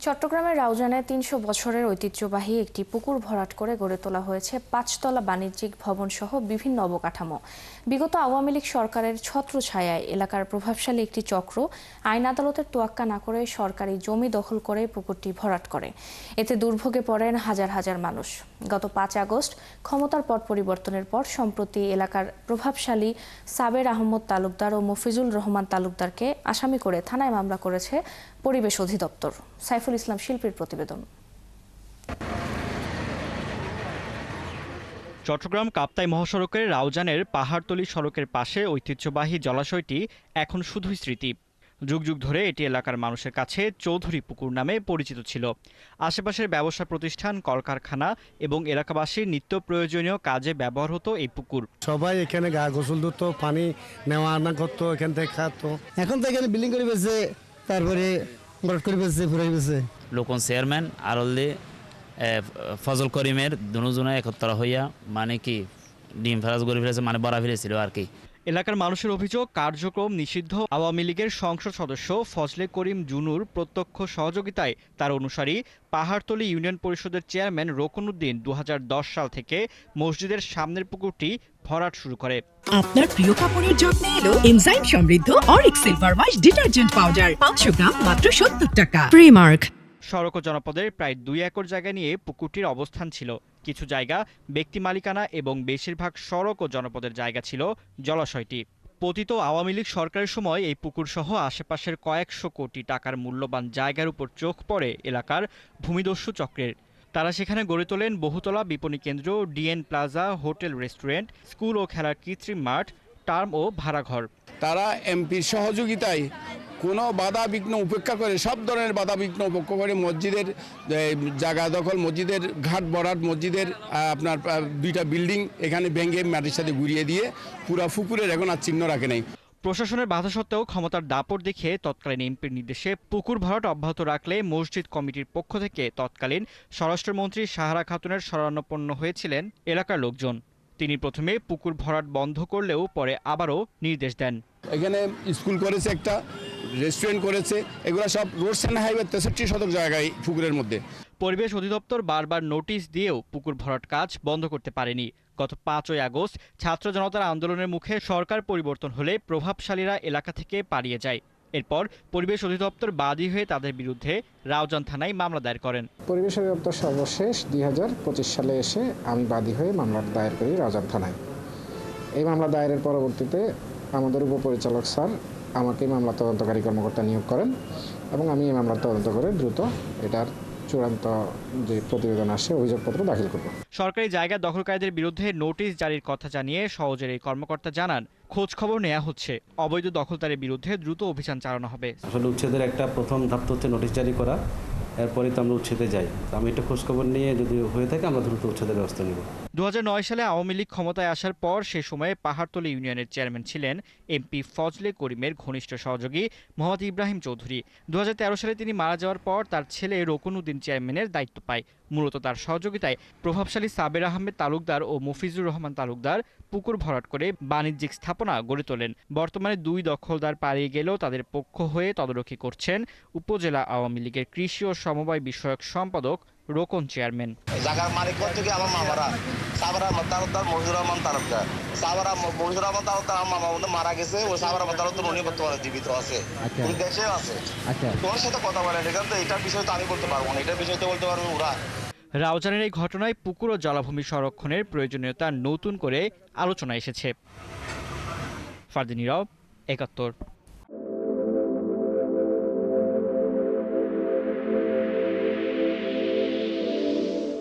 চট্টগ্রামের রাউজানে ৩০০ বছরের ঐতিহ্যবাহী একটি পুকুর ভরাট করে গড়ে তোলা হয়েছে ৫তলা বাণিজ্যিক ভবন সহ বিভিন্ন অবকাঠামো। বিগত আওয়ামী লীগ সরকারের ছত্রছায়ায় এলাকার প্রভাবশালী একটি চক্র আইন আদালতের তোয়াক্কা না করে সরকারি জমি দখল করে পুকুরটি ভরাট করে। এতে দুর্ভোগে পড়েন হাজার হাজার মানুষ। গত ৫ আগস্ট ক্ষমতার পট পরিবর্তনের পর সম্প্রতি এলাকার প্রভাবশালী সাবের আহমদ তালুকদার ও মফিজুল রহমান তালুকদারকে আসামি করে থানায় মামলা করেছে পরিবেশ অধিদপ্তর। সাইফুল ইসলাম শিল্পীর প্রতিবেদন। চট্টগ্রাম কাপ্তাই মহাসড়কের রাউজানের পাহাড়তলী সড়কের পাশে ঐতিহ্যবাহী জলাশয়টি এখন শুধুই স্মৃতি। যুগ যুগ ধরে এটি এলাকার মানুষের কাছে চৌধুরী পুকুর নামে পরিচিত ছিল। আশেপাশের ব্যবসা প্রতিষ্ঠান, কলকারখানা এবং এলাকাবাসীর নিত্য প্রয়োজনীয় কাজে ব্যবহার হতো এই পুকুর। সবাই এখানে গা গোসল ধরত, পানি নেওয়া আনা করতো, এখান থেকে খাতো। এখন তো এখানে বিল্ডিং করে বেছে, তারপরে লোকন চেয়ারম্যান আরল্লি ফজল করিমের দুজনে একত্র হইয়া মানে কি ডিম ফেরাজ করে ফেলেছে, মানে বড়া ফিরেছিল আর কি। এলাকার মানুষের অভিযোগ, কার্যক্রম নিষিদ্ধ আওয়ামী লীগের সংসদ সদস্য ফজলে করিম জুনুর প্রত্যক্ষ সহযোগিতায় তার অনুসারী পাহাড়তলী ইউনিয়ন পরিষদের চেয়ারম্যান রোকনউদ্দিন ২০১০ সাল থেকে মসজিদের সামনের পুকুরটি ভরাট শুরু করে। আপনার প্রিয় কাপড়ের যত্নে এলো এনজাইম সমৃদ্ধ Arik silver wash detergent powder ৫০০ গ্রাম মাত্র ৭০ টাকা। প্রিমার্ক। সড়ক ও জনপদের প্রায় ২ একর জায়গা নিয়ে পুকুরটির অবস্থান ছিল। কিছু জায়গা ব্যক্তি মালিকানা এবং বেশিরভাগ সড়ক ও জনপদের জায়গা ছিল জলাশয়টি। পতিত আওয়ামী লীগ সরকারের সময় এই পুকুর সহ আশেপাশের কয়েকশো কোটি টাকার মূল্যবান জায়গার উপর চোখ পড়ে এলাকার ভূমিদস্যু চক্রের। তারা সেখানে গড়ে তোলেন বহুতলা বিপণী কেন্দ্র, DN plaza, hotel, restaurant, school ও খেলার কৃত্রিম মাঠ, টার্ম ও ভাড়াঘর। তারা এমপির সহযোগিতায় কোনো বাধা বিঘ্ন উপেক্ষা করে, সব ধরনের বাধা বিঘ্ন উপেক্ষা করে মসজিদের জায়গা দখল, মসজিদের ঘাট ভরাট, মসজিদের আপনার 2টা বিল্ডিং এখানে ভেঙে মাটির সাথে ঘুরিয়ে দিয়ে পুরা পুকুরের এখন আর চিহ্ন রাখে নাই। প্রশাসনের বাধা সত্ত্বেও ক্ষমতার দাপট দেখিয়ে তৎকালীন এমপির নির্দেশে পুকুর ভরাট অব্যাহত রাখলে মসজিদ কমিটির পক্ষ থেকে তৎকালীন স্বরাষ্ট্রমন্ত্রী সাহারা খাতুনের শরণাপন্ন হয়েছিলেন এলাকার লোকজন। তিনি প্রথমে পুকুর ভরাট বন্ধ করলেও পরে আবারও নির্দেশ দেন। এখানে স্কুল করেছে, একটা রেস্টুরেন্ট করেছে, এগুলো সব রোড সেন্টার হাইওয়ে 63 শতক জায়গায় পুকুরের মধ্যে। পরিবেশ অধিদপ্তর বারবার নোটিশ দিয়েও পুকুর ভরাট কাজ বন্ধ করতে পারেনি। গত ৫ই আগস্ট ছাত্র জনতার আন্দোলনের মুখে সরকার পরিবর্তন হলে প্রভাবশালীরা এলাকা থেকে পালিয়ে যায়। এরপর পরিবেশ অধিদপ্তর বাদী হয়ে তাদের বিরুদ্ধে রাউজান থানায় মামলা দায়ের করেন। পরিবেশ অধিদপ্তর সর্বশেষ ২০২৫ সালে এসে আমি বাদী হয়ে মামলা দায়ের করি রাউজান থানায়। এই মামলা দায়েরের পরবর্তীতে আমাদের উপপরিচালক স্যার আমাকে মামলা তদন্তকারী কর্মকর্তা নিয়োগ করেন এবং আমি এই মামলা তদন্ত করে দ্রুত এটার চূড়ান্ত যে প্রতিবেদন আসে অভিযোগপত্র দাখিল করব। সরকারি জায়গা দখলকারীদের বিরুদ্ধে নোটিশ জারির কথা জানিয়ে সওজের এই কর্মকর্তা জানান, খোঁজ খবর নেওয়া হচ্ছে, অবৈধ দখলদারের বিরুদ্ধে দ্রুত অভিযান চালানো হবে। আসলে উচ্ছেদের একটা প্রথম ধাপ হচ্ছে নোটিশ জারি করা, এরপরে তো আমরা উচ্ছেদে যাই। আমি একটা খোঁজ খবর নিয়ে যদি হয়ে থাকে আমরা দ্রুত উচ্ছেদের ব্যবস্থা নেব। ২০০৯ সালে আওয়ামী লীগ ক্ষমতায় আসার পর সে সময়ে পাহাড়তলী ইউনিয়নের চেয়ারম্যান ছিলেন এমপি ফজলে করিমের ঘনিষ্ঠ সহযোগী মোহাম্মদ ইব্রাহিম চৌধুরী। ২০১৩ সালে তিনি মারা যাওয়ার পর তার ছেলে রোকনউদ্দিন চেয়ারম্যানের দায়িত্ব পায়। মূলত তার সহযোগিতায় প্রভাবশালী সাবের আহমেদ তালুকদার ও মফিজুর রহমান তালুকদার পুকুর ভরাট করে বাণিজ্যিক স্থাপনা গড়ে তোলেন। বর্তমানে 2 দখলদার পালিয়ে গেলেও তাদের পক্ষ হয়ে তদারকি করছেন উপজেলা আওয়ামী লীগের কৃষি ও সমবায় বিষয়ক সম্পাদক রোকন চেয়ারম্যান। জায়গার মালিক থেকে আমার মামারা সাবের আহমদ তালুকদার, মফিজুর রহমান তালুকদার। মফিজুর রহমান তালুকদার আমার মামা উনি মারা গেছে, ওই সাবের আহমদ তালুকদার উনি বর্তমানে জীবিত আছে, উনি দেশেও আছে। তোমার সাথে কথা বলেন, এখানে তো এটার বিষয় তো আমি বলতে পারবো না, এটার বিষয় তো বলতে পারবো ওরা। রাউজানের এই ঘটনায় পুকুর ও জলাভূমি সংরক্ষণের প্রয়োজনীয়তা নতুন করে আলোচনা এসেছে। ফারদিন ইরাও, ৭১।